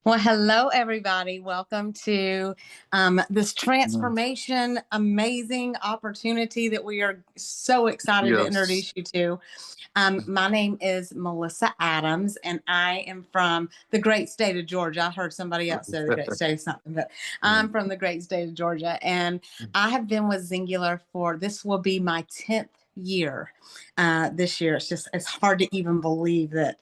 Well, hello, everybody. Welcome to this Mhm. transformation, amazing opportunity that we are so excited to Yes. introduce you to. My name is Melissa Adams, and I am from the great state of Georgia. I heard somebody else say the great state of something, but I'm Mm. from the great state of Georgia. And I have been with Zingular for this will be my 10th year this year. It's hard to even believe that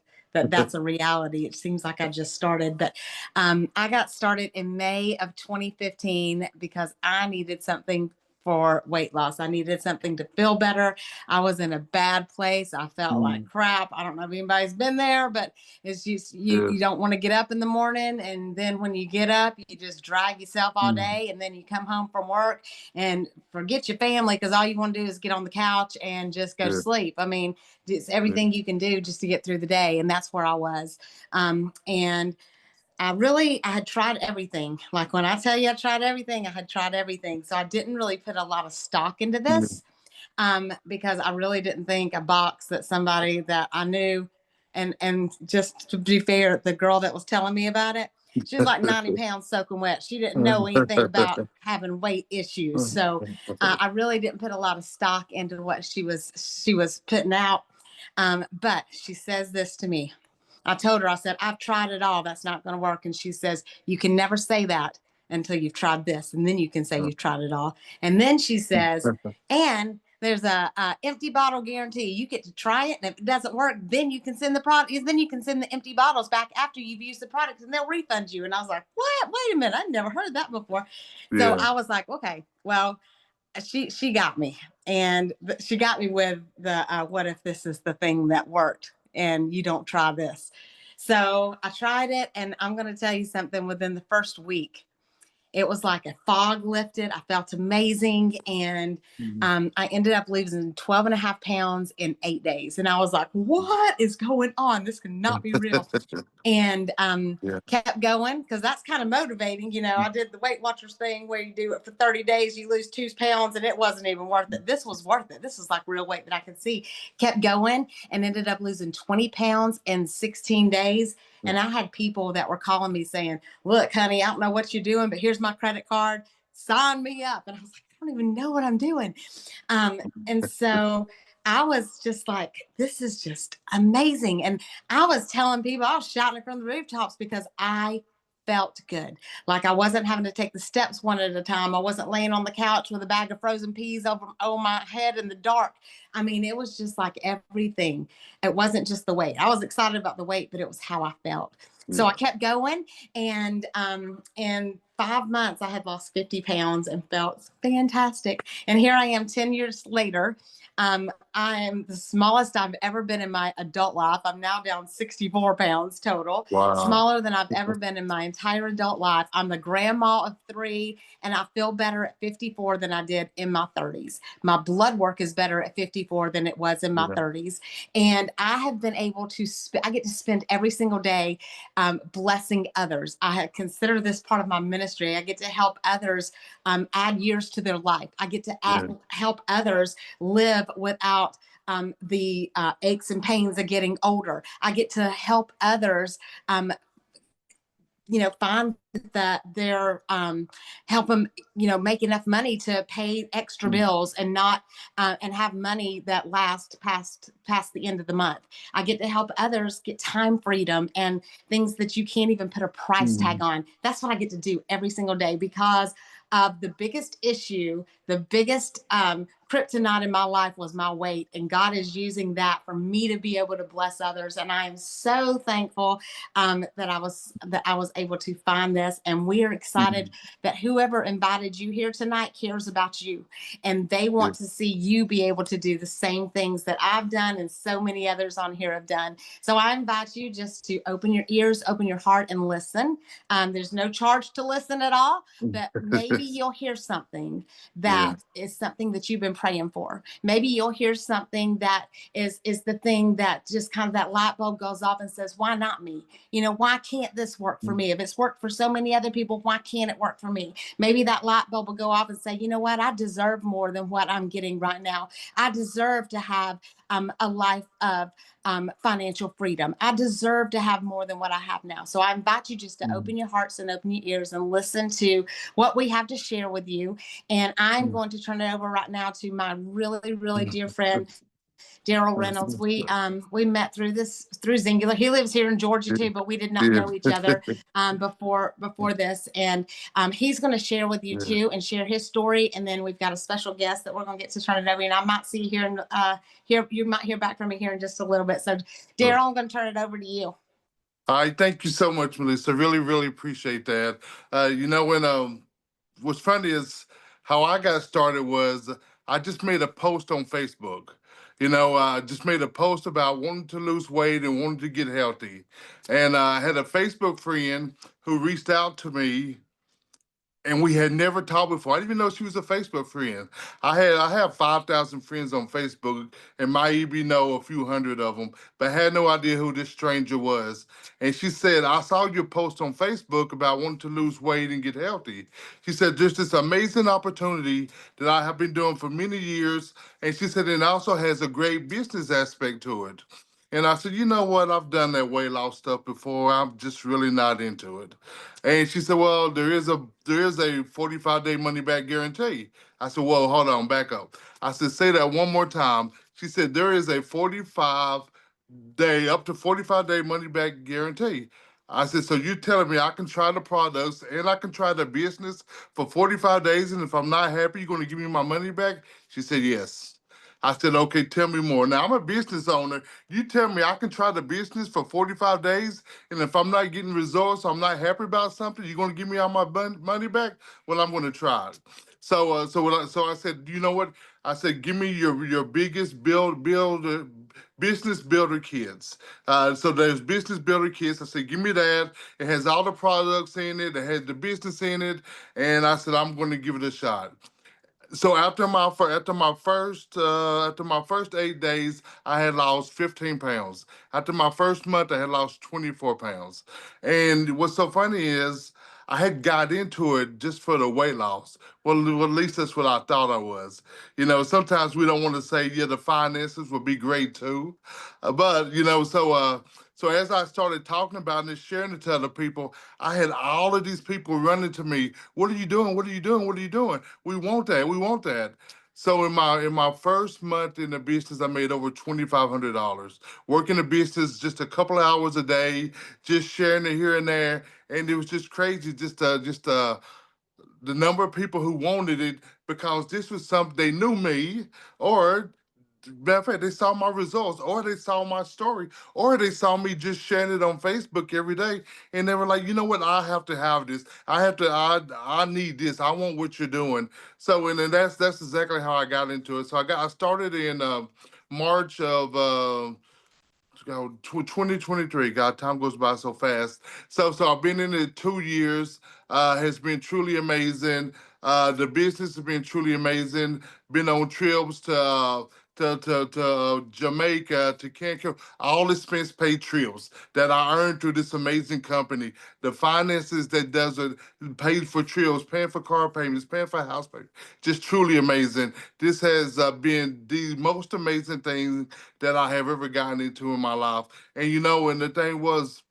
that's a reality. It seems like I just started, but I got started in May of 2015 because I needed something for weight loss. I needed something to feel better. I was in a bad place. I felt like Mm. crap. I don't know if anybody's been there, but it's just Yeah. you don't want to get up in the morning, and then when you get up, you just drag yourself all Mm. day, and then you come home from work and forget your family because all you want to do is get on the couch and just go to Yeah. sleep. I mean, it's Yeah. everything you can do just to get through the day, and that's where I was. And I had tried everything. Like when I tell you I tried everything, I had tried everything. So I didn't really put a lot of stock into Mm. this because I really didn't think a box that somebody that I knew, and just to be fair, the girl that was telling me about it, she was like 90 pounds soaking wet. She didn't know anything about having weight issues. So I really didn't put a lot of stock into what she was putting out. But she says this to me. I told her, I said, I've tried it all. That's not going to work. And she says, you can never say that until you've tried this. And then you can say you've tried it all. And then she says, and there's a empty bottle guarantee. You get to try it. And if it doesn't work, then you can send the product. Then you can send the empty bottles back after you've used the product and they'll refund you. And I was like, what? Wait a minute. I've never heard that before. So Yeah. I was like, okay, well, she got me, and she got me with the what if this is the thing that worked and you don't try this. So I tried it, and I'm going to tell you something. Within the first week, it was like a fog lifted. I felt amazing. And Mhm. I ended up losing 12 and a half pounds in 8 days. And I was like, what is going on? This cannot be real. And Yeah. kept going because that's kind of motivating. I did the Weight Watchers thing where you do it for 30 days, you lose 2 pounds, and it wasn't even worth it. This was worth it. This was like real weight that I could see. Kept going and ended up losing 20 pounds in 16 days. And I had people that were calling me saying, look, honey, I don't know what you're doing, but here's my credit card. Sign me up. And I was like, I don't even know what I'm doing. And so I was just like, this is just amazing. And I was telling people, I was shouting it from the rooftops because I felt good. Like I wasn't having to take the steps one at a time. I wasn't laying on the couch with a bag of frozen peas over my head in the dark. I mean, it was just like everything. It wasn't just the weight. I was excited about the weight, but it was how I felt. So I Yeah. kept going, and in 5 months, I had lost 50 pounds and felt fantastic. And here I am 10 years later. I am the smallest I've ever been in my adult life. I'm now down 64 pounds total, Wow. smaller than I've ever been in my entire adult life. I'm the grandma of three, and I feel better at 54 than I did in my 30s. My blood work is better at 54 than it was in my Yeah. 30s. And I have been able to, I get to spend every single day blessing others. I consider this part of my ministry. I get to help others add years to their life. I get to Yeah. help others live without the aches and pains of getting older. I get to help others find that they're help them, make enough money to pay extra Mm. bills and not and have money that lasts past the end of the month. I get to help others get time freedom and things that you can't even put a price tag Mm. on. That's what I get to do every single day because of the biggest issue, the biggest kryptonite in my life was my weight, and God is using that for me to be able to bless others. And I am so thankful that I was able to find this, and we are excited Mm. that whoever invited you here tonight cares about you, and they Yeah. want to see you be able to do the same things that I've done and so many others on here have done. So I invite you just to open your ears, open your heart, and listen. There's no charge to listen at all, but maybe you'll hear something Yeah. that is something that you've been praying for. Maybe you'll hear something that is the thing that just kind of that light bulb goes off and says, why not me? Why can't this work for Mm. me? If it's worked for so many other people, why can't it work for me? Maybe that light bulb will go off and say, you know what? I deserve more than what I'm getting right now. I deserve to have a life of financial freedom. I deserve to have more than what I have now. So I invite you just to open your hearts and open your ears and listen to what we have to share with you. And I'm going to turn it over right now to my really, really dear friend, Daryl Reynolds. We met through Zingular. He lives here in Georgia too, but we did not know each other before this. And he's going to share with you too and share his story. And then we've got a special guest that we're going to get to turn it over. And I might see here and you might hear back from me here in just a little bit. So Daryl, I'm going to turn it over to you. All right, thank you so much, Melissa. Really, really appreciate that. When what's funny is how I got started was I just made a post on Facebook. I just made a post about wanting to lose weight and wanting to get healthy. And I had a Facebook friend who reached out to me, and we had never talked before. I didn't even know she was a Facebook friend. I have 5,000 friends on Facebook, and might even know a few hundred of them, but had no idea who this stranger was. And she said, "I saw your post on Facebook about wanting to lose weight and get healthy." She said, "There's this amazing opportunity that I have been doing for many years," and she said, "it also has a great business aspect to it." And I said, "You know what? I've done that weight loss stuff before. I'm just really not into it." And she said, "Well, there is a 45-day money back guarantee." I said, "Whoa, hold on, back up." I said, "Say that one more time." She said, "There is a 45-day money back guarantee." I said, "So you're telling me I can try the products and I can try the business for 45 days, and if I'm not happy, you're going to give me my money back?" She said, "Yes." I said, "Okay, tell me more." Now, I'm a business owner. You tell me I can try the business for 45 days, and if I'm not getting results, I'm not happy about something, you're going to give me all my money back? Well, I'm going to try it. So I said, "You know what?" I said, "Give me your biggest business builder kits." So there's business builder kits. I said, "Give me that. It has all the products in it. It has the business in it." And I said, "I'm going to give it a shot." So after my first 8 days, I had lost 15 pounds. After my first month, I had lost 24 pounds. And what's so funny is I had got into it just for the weight loss. Well, at least that's what I thought I was. Sometimes we don't want to say, yeah, the finances would be great too. So as I started talking about it and sharing it to other people, I had all of these people running to me. "What are you doing? What are you doing? What are you doing? We want that. We want that." So in my first month in the business, I made over $2,500. Working the business just a couple of hours a day, just sharing it here and there, and it was just crazy. Just the number of people who wanted it because this was something they knew me, or matter of fact, they saw my results, or they saw my story, or they saw me just sharing it on Facebook every day, and they were like, "You know what? I have to have this. I need this. I want what you're doing." So, and then that's exactly how I got into it. So I started in March of 2023. God, time goes by so fast. So I've been in it 2 years. Has been truly amazing. The business has been truly amazing. Been on trips to Jamaica, to Cancun, all expense paid trips that I earned through this amazing company. The finances that does it, paid for trips, paying for car payments, paying for house payments, just truly amazing. This has been the most amazing thing that I have ever gotten into in my life. And the thing was,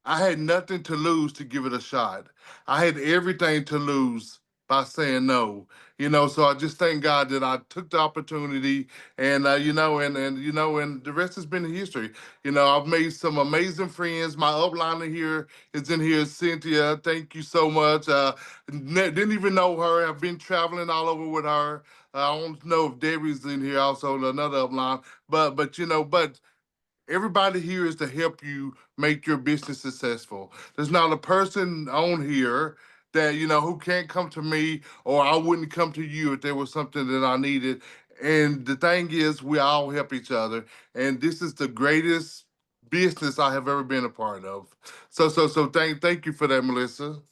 I had nothing to lose to give it a shot. I had everything to lose by saying no. So I just thank God that I took the opportunity, and the rest has been history. I've made some amazing friends. My upliner here is in here, Cynthia. Thank you so much. Didn't even know her. I've been traveling all over with her. I don't know if Debbie's in here also, another upline. But everybody here is to help you make your business successful. There's not a person on here that, who can't come to me, or I wouldn't come to you if there was something that I needed. And the thing is, we all help each other. And this is the greatest business I have ever been a part of. So thank you for that, Melissa.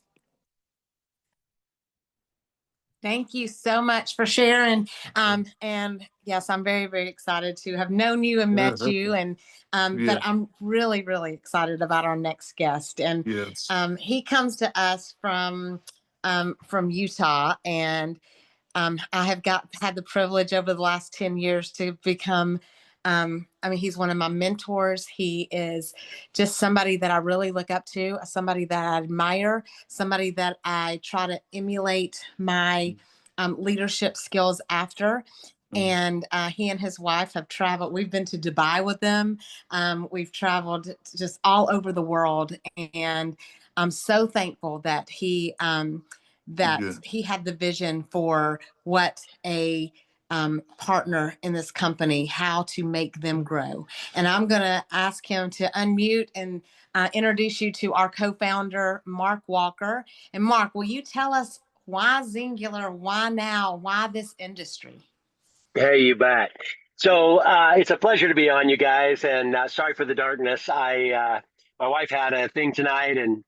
Thank you so much for sharing. And yes, I'm very, very excited to have known you and met you. And Yeah. but I'm really, really excited about our next guest. And Yes. he comes to us from Utah, and I have had the privilege over the last 10 years to become, I mean, he's one of my mentors. He is just somebody that I really look up to, somebody that I admire, somebody that I try to emulate my leadership skills after. And he and his wife have traveled. We've been to Dubai with them. We've traveled just all over the world. And I'm so thankful that he had the vision for what a partner in this company, how to make them grow. And I'm going to ask him to unmute and introduce you to our co-founder, Marc Walker. And Marc, will you tell us why Singular, why now, why this industry? Hey, you bet. So it's a pleasure to be on, you guys, and sorry for the darkness. My wife had a thing tonight, and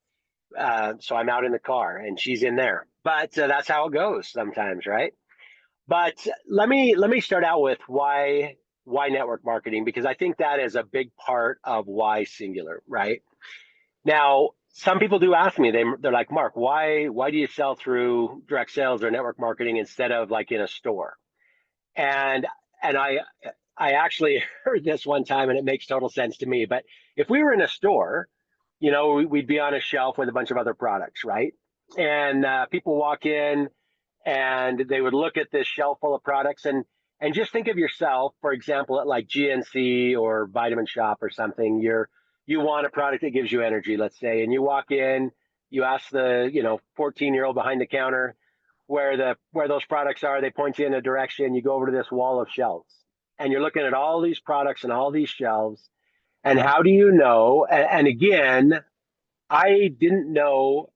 so I'm out in the car, and she's in there. But that's how it goes sometimes, right? But let me start out with why network marketing, because I think that is a big part of why Singular, right? Now, some people do ask me, they're like, Marc, why do you sell through direct sales or network marketing instead of like in a store? And and I actually heard this one time, and it makes total sense to me. But if we were in a store, we'd be on a shelf with a bunch of other products, right? And people walk in, and they would look at this shelf full of products, and just think of yourself, for example, at like GNC or Vitamin Shop or something. You want a product that gives you energy, let's say, and you walk in, you ask the 14-year-old behind the counter where those products are. They point you in a direction. You go over to this wall of shelves, and you're looking at all these products and all these shelves. And how do you know? And again, I didn't know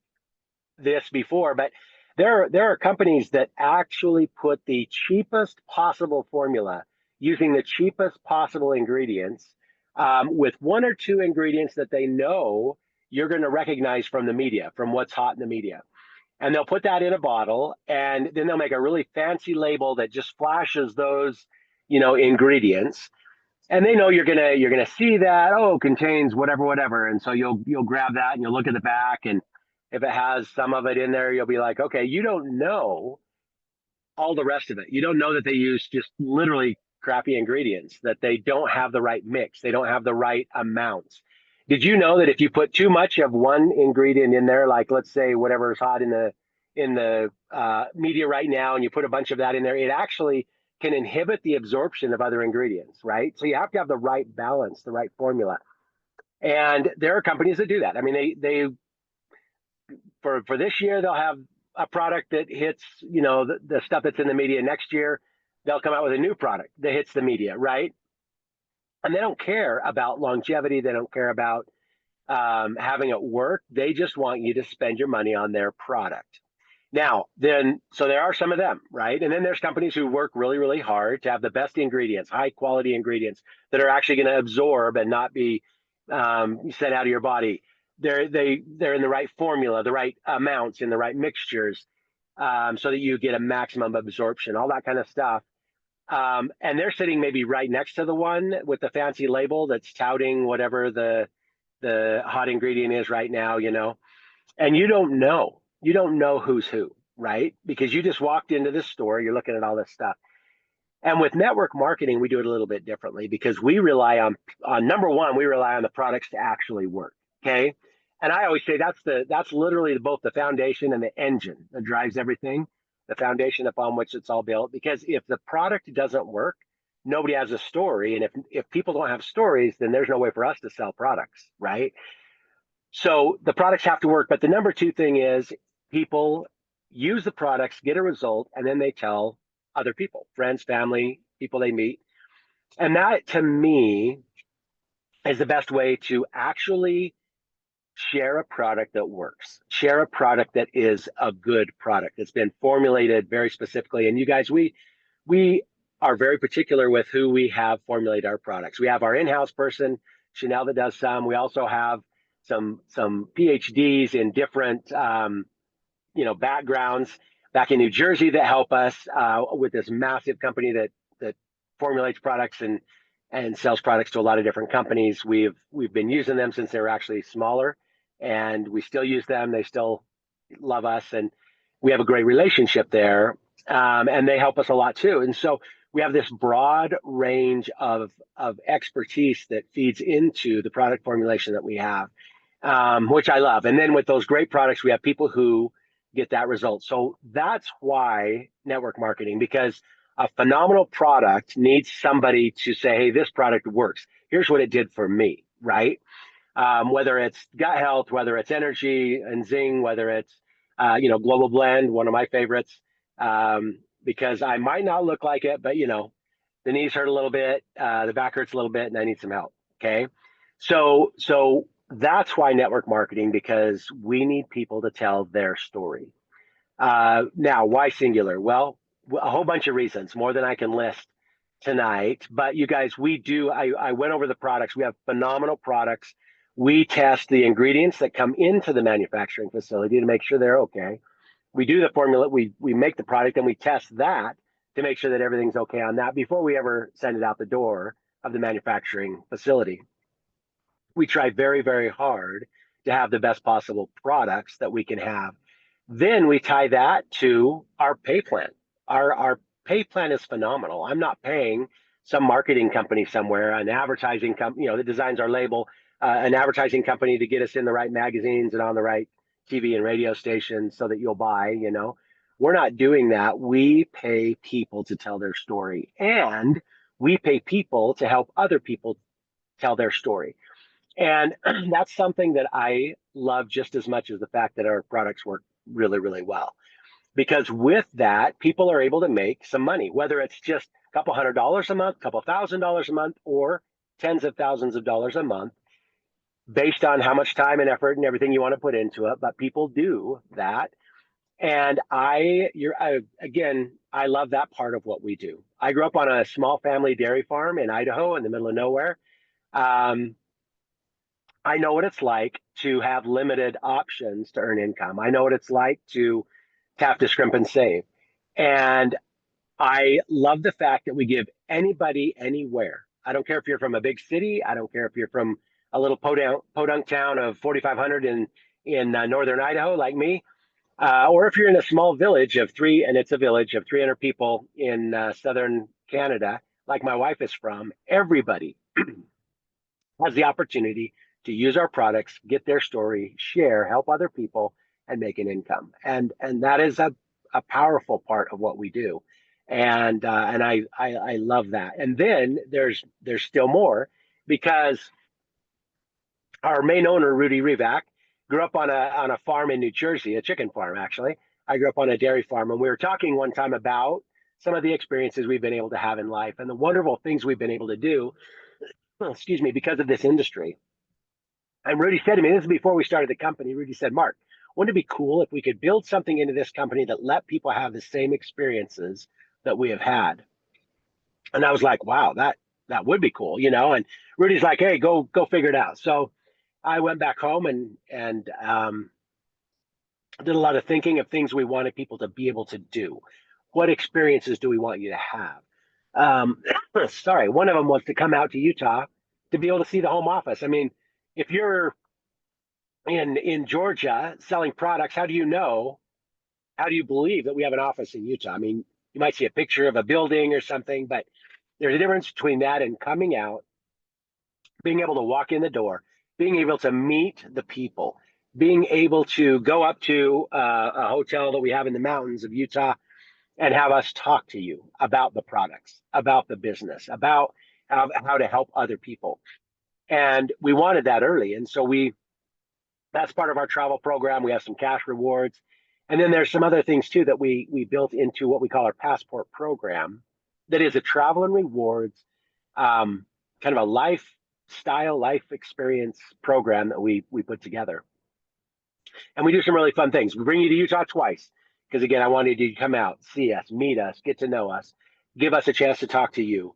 this before, but there are companies that actually put the cheapest possible formula using the cheapest possible ingredients, with one or two ingredients that they know you're going to recognize from the media, from what's hot in the media. And they'll put that in a bottle, and then they'll make a really fancy label that just flashes those, ingredients. And they know you're gonna see that, oh, contains whatever, and so you'll grab that and you'll look at the back, and if it has some of it in there, you'll be like, okay, you don't know all the rest of it. You don't know that they use just literally crappy ingredients, that they don't have the right mix, they don't have the right amounts. Did you know that if you put too much of one ingredient in there, like let's say whatever is hot in the media right now, and you put a bunch of that in there, it actually can inhibit the absorption of other ingredients, right? So you have to have the right balance, the right formula. And there are companies that do that. I mean, they for this year, they'll have a product that hits, the stuff that's in the media. Next year, they'll come out with a new product that hits the media, right? And they don't care about longevity. They don't care about having it work. They just want you to spend your money on their product. Now, so there are some of them, right? And then there's companies who work really, really hard to have the best ingredients, high quality ingredients that are actually going to absorb and not be sent out of your body. They're in the right formula, the right amounts, in the right mixtures, so that you get a maximum absorption, all that kind of stuff. And they're sitting maybe right next to the one with the fancy label that's touting whatever the hot ingredient is right now, and you don't know who's who, right? Because you just walked into this store, you're looking at all this stuff. And with network marketing, we do it a little bit differently, because we rely on number one, we rely on the products to actually work. Okay. And I always say that's literally both the foundation and the engine that drives everything, the foundation upon which it's all built. Because if the product doesn't work, nobody has a story. And if people don't have stories, then there's no way for us to sell products, right? So the products have to work. But the number two thing is, people use the products, get a result, and then they tell other people, friends, family, people they meet. And that, to me, is the best way to actually share a product that works, share a product that is a good product. It's been formulated very specifically. And you guys, we are very particular with who we have formulate our products. We have our in-house person, Chanel, that does some. We also have some PhDs in different backgrounds back in New Jersey that help us with this massive company that formulates products and sells products to a lot of different companies. We've been using them since they were actually smaller, and we still use them. They still love us, and we have a great relationship there. And they help us a lot too. And so we have this broad range of expertise that feeds into the product formulation that we have, which I love. And then with those great products, we have people who get that result. So that's why network marketing, because a phenomenal product needs somebody to say, hey, this product works. Here's what it did for me, right? Whether it's gut health, whether it's energy and zing, whether it's global blend, one of my favorites, because I might not look like it, but the knees hurt a little bit, the back hurts a little bit, and I need some help. Okay, so that's why network marketing, because we need people to tell their story. Now, why singular? Well, a whole bunch of reasons, more than I can list tonight. But you guys, I went over the products. We have phenomenal products. We test the ingredients that come into the manufacturing facility to make sure they're okay. We do the formula, we make the product, and we test that to make sure that everything's okay on that before we ever send it out the door of the manufacturing facility. We try very, very hard to have the best possible products that we can have. Then we tie that to our pay plan. Our pay plan is phenomenal. I'm not paying some marketing company somewhere, an advertising company, that designs our label, an advertising company to get us in the right magazines and on the right TV and radio stations so that you'll buy. We're not doing that. We pay people to tell their story, and we pay people to help other people tell their story. And that's something that I love just as much as the fact that our products work really, really well. Because with that, people are able to make some money, whether it's just a couple $100 a month, a couple $1,000 a month, or tens of thousands of dollars a month, based on how much time and effort and everything you want to put into it. But people do that. And again, I love that part of what we do. I grew up on a small family dairy farm in Idaho in the middle of nowhere. I know what it's like to have limited options to earn income. I know what it's like to have to scrimp and save. And I love the fact that we give anybody anywhere. I don't care if you're from a big city. I don't care if you're from a little podunk town of 4,500 in northern Idaho, like me, or if you're in a small village and it's a village of 300 people in southern Canada, like my wife is from. Everybody has the opportunity to use our products, get their story, share, help other people, and make an income. And that is a powerful part of what we do. And I love that. And then there's still more, because our main owner, Rudy Rivak, grew up on a farm in New Jersey, a chicken farm actually. I grew up on a dairy farm, and we were talking one time about some of the experiences we've been able to have in life and the wonderful things we've been able to do, excuse me, because of this industry. And Rudy said to me, this is before we started the company, Rudy said, Mark, wouldn't it be cool if we could build something into this company that let people have the same experiences that we have had? And I was like, wow, that would be cool, And Rudy's like, hey, go figure it out. So I went back home and did a lot of thinking of things we wanted people to be able to do. What experiences do we want you to have? Sorry, one of them was to come out to Utah to be able to see the home office. I mean, if you're in Georgia selling products, how do you believe that we have an office in Utah? I mean, you might see a picture of a building or something, but there's a difference between that and coming out, being able to walk in the door, being able to meet the people, being able to go up to a hotel that we have in the mountains of Utah and have us talk to you about the products, about the business, about how to help other people. And we wanted that early. And so that's part of our travel program. We have some cash rewards. And then there's some other things too that we built into what we call our passport program, that is a travel and rewards, kind of a life experience program that we put together. And we do some really fun things. We bring you to Utah twice, because again, I wanted you to come out, see us, meet us, get to know us, give us a chance to talk to you.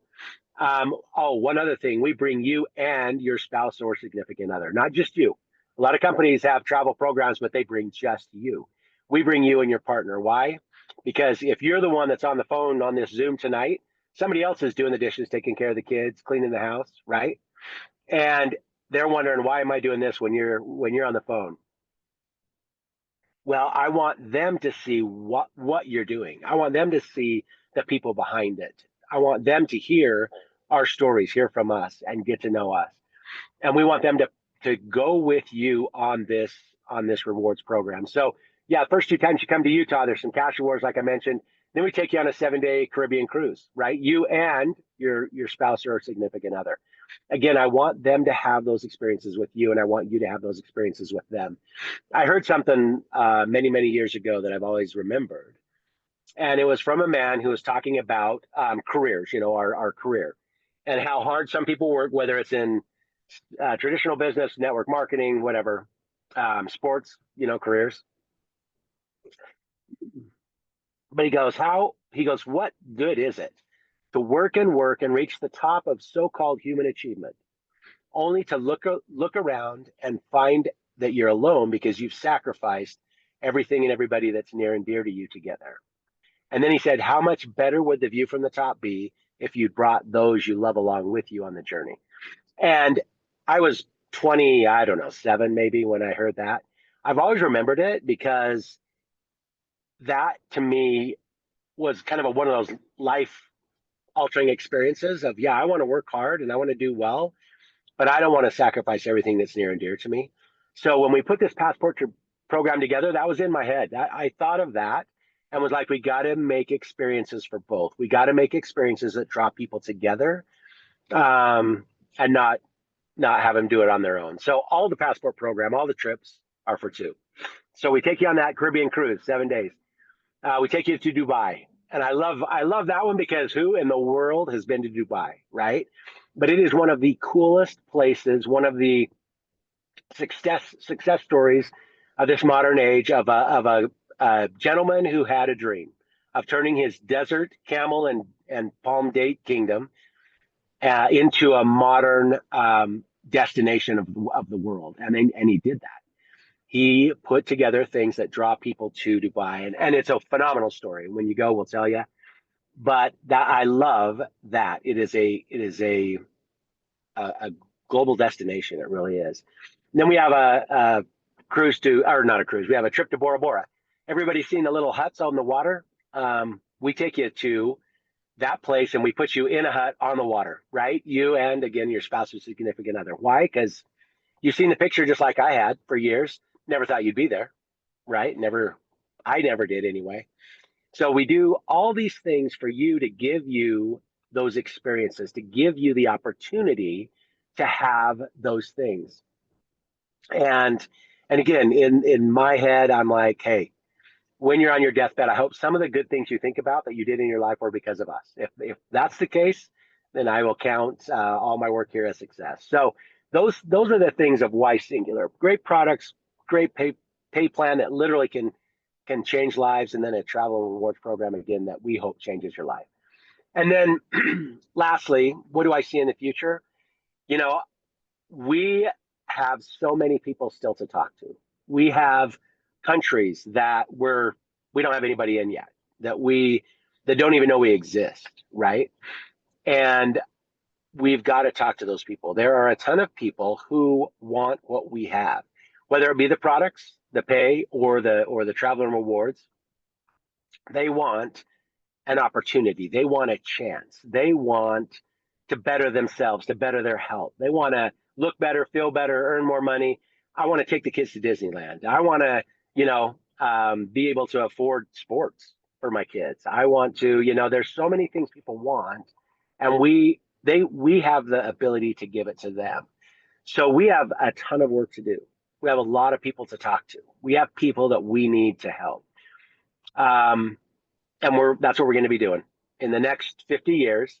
One other thing, we bring you and your spouse or significant other, not just you. A lot of companies have travel programs, but they bring just you. We bring you and your partner. Why? Because if you're the one that's on the phone on this Zoom tonight, somebody else is doing the dishes, taking care of the kids, cleaning the house, right? And they're wondering, why am I doing this when you're on the phone? Well, I want them to see what you're doing. I want them to see the people behind it. I want them to hear our stories, hear from us, and get to know us. And we want them to go with you on this rewards program. So yeah, first two times you come to Utah, there's some cash rewards, like I mentioned. Then we take you on a 7-day Caribbean cruise, right? You and your spouse or significant other. Again, I want them to have those experiences with you, and I want you to have those experiences with them. I heard something many years ago that I've always remembered, and it was from a man who was talking about careers, our career, and how hard some people work, whether it's in traditional business, network marketing, whatever, sports, careers. But he goes, what good is it to work and reach the top of so-called human achievement, only to look around and find that you're alone because you've sacrificed everything and everybody that's near and dear to you to get there. And then he said, how much better would the view from the top be if you brought those you love along with you on the journey? And I was 20, I don't know, 7 maybe when I heard that. I've always remembered it because that to me was kind of one of those life altering experiences of, yeah, I want to work hard and I want to do well, but I don't want to sacrifice everything that's near and dear to me. So when we put this program together, that was in my head. I thought of that and was like, we got to make experiences for both. We got to make experiences that draw people together, and not have them do it on their own. So all the passport program, all the trips are for two. So we take you on that Caribbean cruise, 7 days. We take you to Dubai. And I love that one because who in the world has been to Dubai, right? But it is one of the coolest places, one of the success stories of this modern age of a gentleman who had a dream of turning his desert, camel, and palm date kingdom into a modern destination of the world. And he did that. He put together things that draw people to Dubai, and it's a phenomenal story. When you go, we'll tell you. But that I love that it is a global destination. It really is. And then we have a cruise or not a cruise. We have a trip to Bora Bora. Everybody's seen the little huts on the water. We take you to that place and we put you in a hut on the water, right? You and again your spouse or significant other. Why? Because you've seen the picture just like I had for years. Never thought you'd be there, right? I never did anyway. So we do all these things for you to give you those experiences, to give you the opportunity to have those things. And again, in my head, I'm like, hey, when you're on your deathbed, I hope some of the good things you think about that you did in your life were because of us. If that's the case, then I will count all my work here as success. So those are the things of why Singular. Great products, great pay plan that literally can change lives, and then a travel rewards program again that we hope changes your life. And then lastly, what do I see in the future? We have so many people still to talk to. We have countries that we don't have anybody in yet, that don't even know we exist, right? And we've got to talk to those people. There are a ton of people who want what we have, whether it be the products, the pay, or the travel and rewards. They want an opportunity. They want a chance. They want to better themselves, to better their health. They want to look better, feel better, earn more money. I want to take the kids to Disneyland. I want to, be able to afford sports for my kids. I want to, there's so many things people want, and we have the ability to give it to them. So we have a ton of work to do. We have a lot of people to talk to. We have people that we need to help. And that's what we're going to be doing in the next 50 years.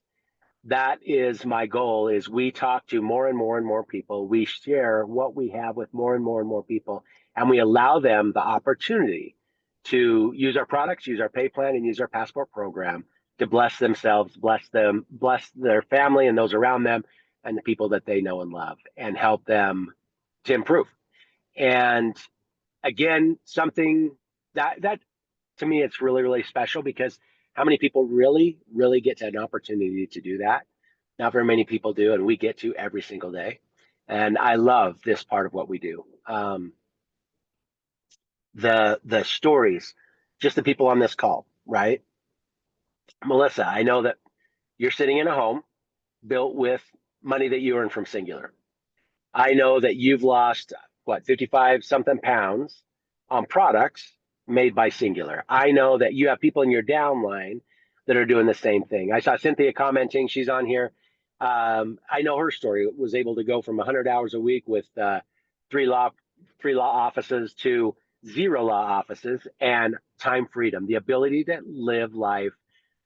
That is my goal, is we talk to more and more and more people. We share what we have with more and more people, and we allow them the opportunity to use our products, use our pay plan, and use our passport program to bless themselves, bless their family and those around them, and the people that they know and love, and help them to improve. And again, something that to me, it's really special, because how many people really get an opportunity to do that? Not very many people do, and we get to every single day. And I love this part of what we do. the stories, just the people on this call, right? Melissa, I know that you're sitting in a home built with money that you earned from Singular. I know that you've lost what, 55 something pounds on products made by Singular. I know that you have people in your downline that are doing the same thing. I saw Cynthia commenting, she's on here. I know her story, was able to go from 100 hours a week with three law three law offices to 0 law offices, and time freedom, the ability to live life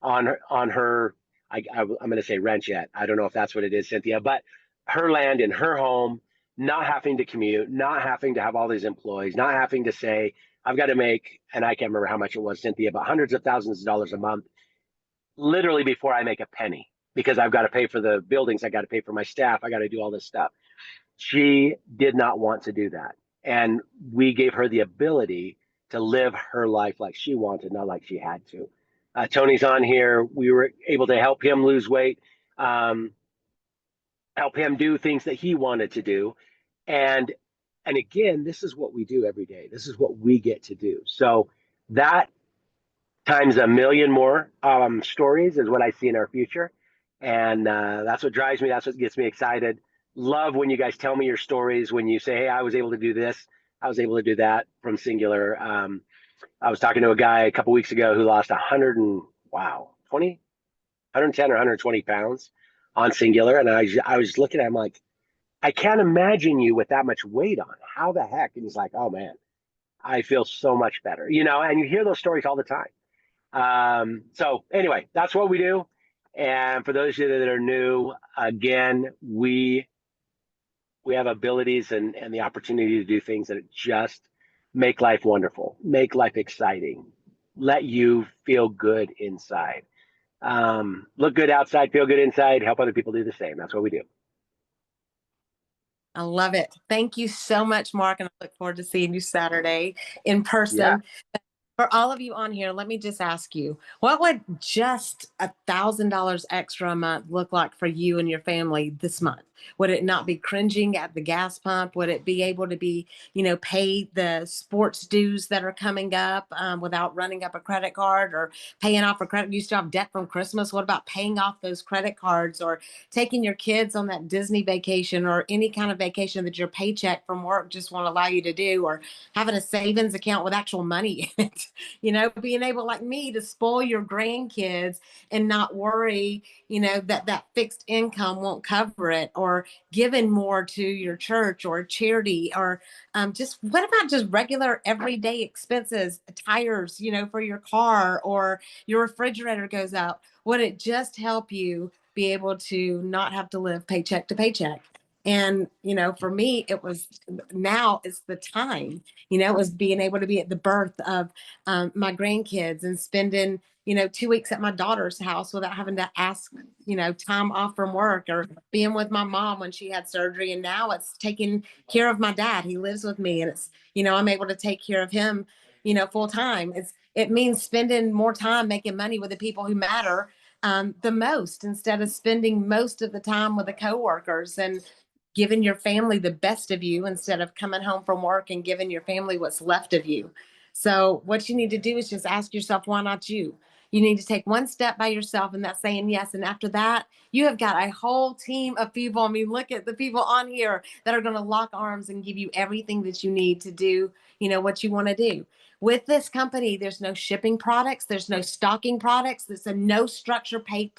on her. I'm going to say ranch yet. I don't know if that's what it is, Cynthia, but her land in her home, not having to commute, not having to have all these employees, not having to say, I've got to make, and I can't remember how much it was, Cynthia, but hundreds of thousands of dollars a month, literally before I make a penny, because I've got to pay for the buildings, I got to pay for my staff, I got to do all this stuff. She did not want to do that. And we gave her the ability to live her life like she wanted, not like she had to. Tony's on here. We were able to help him lose weight, help him do things that he wanted to do. And again, this is what we do every day. This is what we get to do. So that times a million more stories is what I see in our future. And that's what drives me. That's what gets me excited. Love when you guys tell me your stories, when you say, hey, I was able to do this, I was able to do that from Singular. I was talking to a guy a couple weeks ago who lost 110 or 120 pounds on Singular. And I was looking at him like, I can't imagine you with that much weight on. How the heck? And he's like, oh man, I feel so much better, and you hear those stories all the time. So anyway, that's what we do. And for those of you that are new, again, we have abilities and the opportunity to do things that just make life wonderful, make life exciting, let you feel good inside. Look good outside, feel good inside, help other people do the same. That's what we do. I love it. Thank you so much, Mark. And I look forward to seeing you Saturday in person. Yeah. For all of you on here, let me just ask you, what would just $1,000 extra a month look like for you and your family this month? Would it not be cringing at the gas pump? Would it be able to be, pay the sports dues that are coming up without running up a credit card, or paying off a credit? You still have debt from Christmas. What about paying off those credit cards, or taking your kids on that Disney vacation, or any kind of vacation that your paycheck from work just won't allow you to do, or having a savings account with actual money in it? Being able, like me, to spoil your grandkids and not worry, that fixed income won't cover it, or giving more to your church or charity, or just what about just regular everyday expenses, tires, for your car, or your refrigerator goes out? Would it just help you be able to not have to live paycheck to paycheck? And, for me, it was, now is the time, it was being able to be at the birth of my grandkids, and spending, 2 weeks at my daughter's house without having to ask, time off from work, or being with my mom when she had surgery. And now it's taking care of my dad. He lives with me, and it's, I'm able to take care of him, full time. It means spending more time making money with the people who matter the most, instead of spending most of the time with the coworkers, and giving your family the best of you, instead of coming home from work and giving your family what's left of you. So what you need to do is just ask yourself, why not you? You need to take one step by yourself, and that's saying yes. And after that, you have got a whole team of people. I mean, look at the people on here that are going to lock arms and give you everything that you need to do, what you want to do. With this company, there's no shipping products. There's no stocking products. There's a no structure pay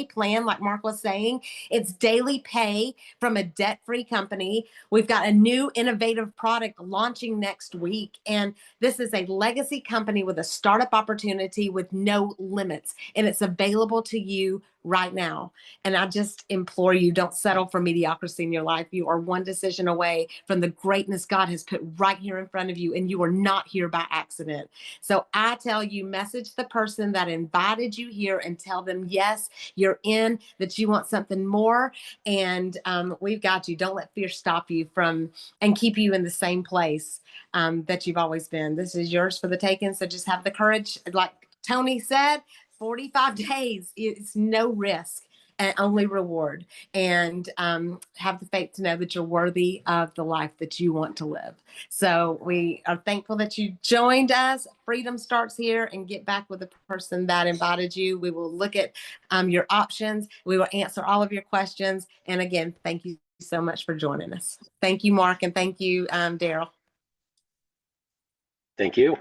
plan, like Mark was saying. It's daily pay from a debt-free company. We've got a new innovative product launching next week. And this is a legacy company with a startup opportunity with no limits. And it's available to you right now. And I just implore you, don't settle for mediocrity in your life. You are one decision away from the greatness God has put right here in front of you, and you are not here by accident. So I tell you, message the person that invited you here and tell them, yes, you're in, that you want something more. And we've got you. Don't let fear stop you from and keep you in the same place that you've always been. This is yours for the taking. So just have the courage. Like Tony said, 45 days, it's no risk. and only reward. And have the faith to know that you're worthy of the life that you want to live. So we are thankful that you joined us. Freedom starts here, and get back with the person that invited you. We will look at your options. We will answer all of your questions. And again, thank you so much for joining us. Thank you, Mark, and thank you, Daryl. Thank you.